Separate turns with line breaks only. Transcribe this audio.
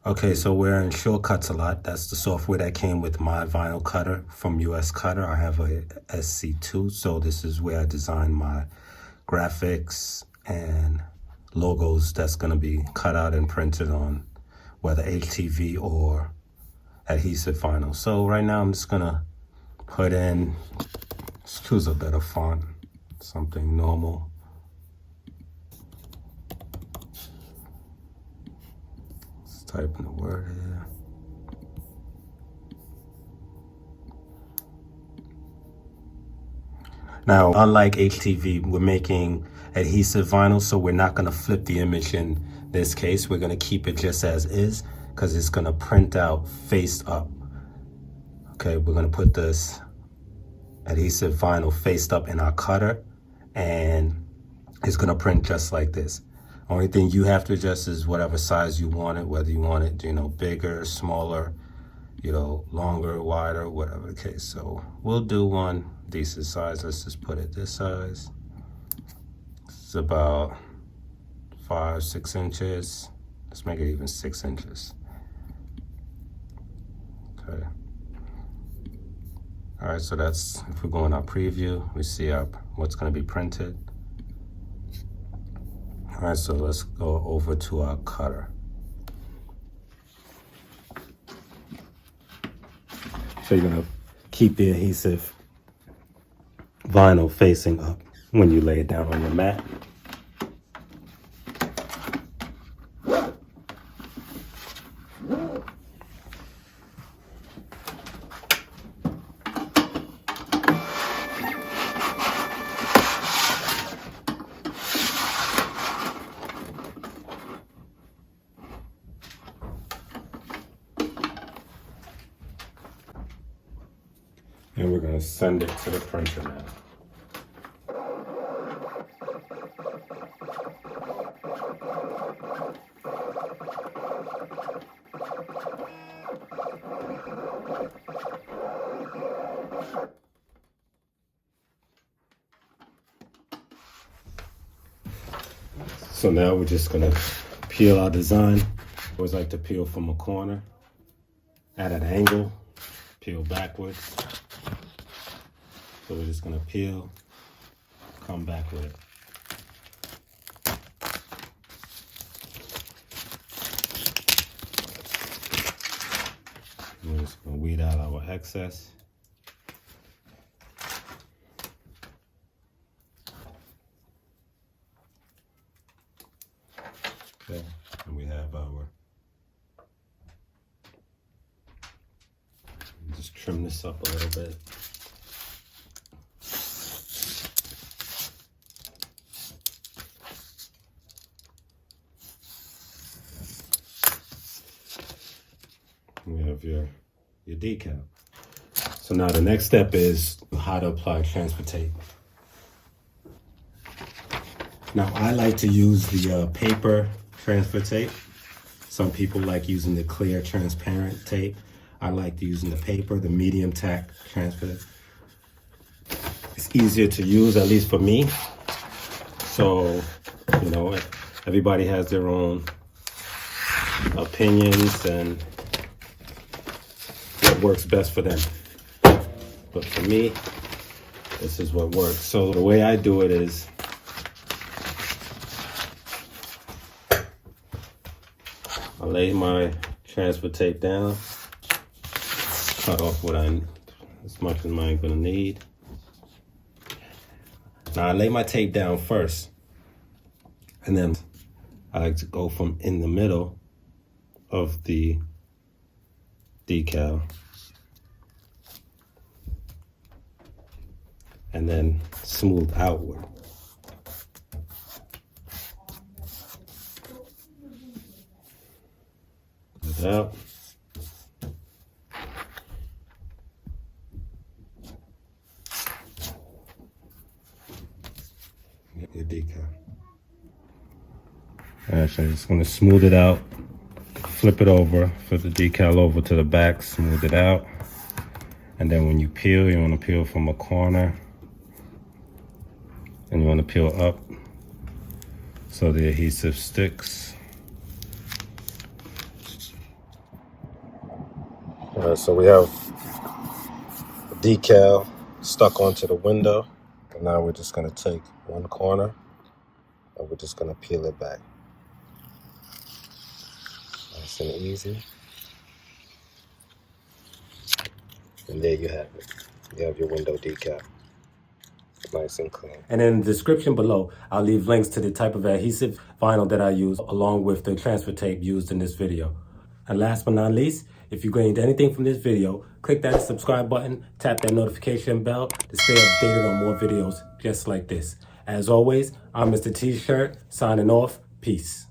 Okay, so we're in Shortcuts a lot. That's the software that came with my vinyl cutter from uscutter. I have a SC2, so this is where I design my graphics and logos that's going to be cut out and printed on whether HTV or adhesive vinyl. So right now I'm just going to put in, let's choose a better font, something normal. Type in the word here. Now, unlike HTV, we're making adhesive vinyl, so we're not going to flip the image in this case. We're going to keep it just as is because it's going to print out face up. Okay, we're going to put this adhesive vinyl faced up in our cutter, and it's going to print just like this. Only thing you have to adjust is whatever size you want it, whether you want it, bigger, smaller, longer, wider, whatever the case. So we'll do one decent size. Let's just put it this size. It's about 5-6 inches. Let's make it even 6 inches. Okay. All right, so that's, if we go in our preview, we see what's going to be printed. All right, so let's go over to our cutter. So you're gonna keep the adhesive vinyl facing up when you lay it down on your mat. And we're going to send it to the printer now. So now we're just going to peel our design. I always like to peel from a corner at an angle, peel backwards. So we're just gonna peel, come back with it. We're just gonna weed out our excess. Okay, and we have our, just trim this up a little bit. We have your decal. So now the next step is how to apply transfer tape. Now I like to use the paper transfer tape. Some people like using the clear transparent tape. I like using the paper, the medium tack transfer. It's easier to use, at least for me. So, everybody has their own opinions and what works best for them. But for me, this is what works. So the way I do it is I lay my transfer tape down, cut off as much as I'm gonna need. Now I lay my tape down first, and then I like to go from in the middle of the decal and then smooth outward. Put it out. Get your decal. Actually, I'm just going to smooth it out. Flip it over, flip the decal over to the back, smooth it out. And then when you peel, you want to peel from a corner. And you want to peel up so the adhesive sticks. All right, so we have a decal stuck onto the window, and now we're just going to take one corner and we're just going to peel it back. Nice and easy. And there you have it. You have your window decal. Nice and clean. And in the description below, I'll leave links to the type of adhesive vinyl that I use, along with the transfer tape used in this video. And last but not least, if you gained anything from this video, click that subscribe button, tap that notification bell to stay updated on more videos just like this. As always, I'm Mr. T-Shirt, signing off. Peace.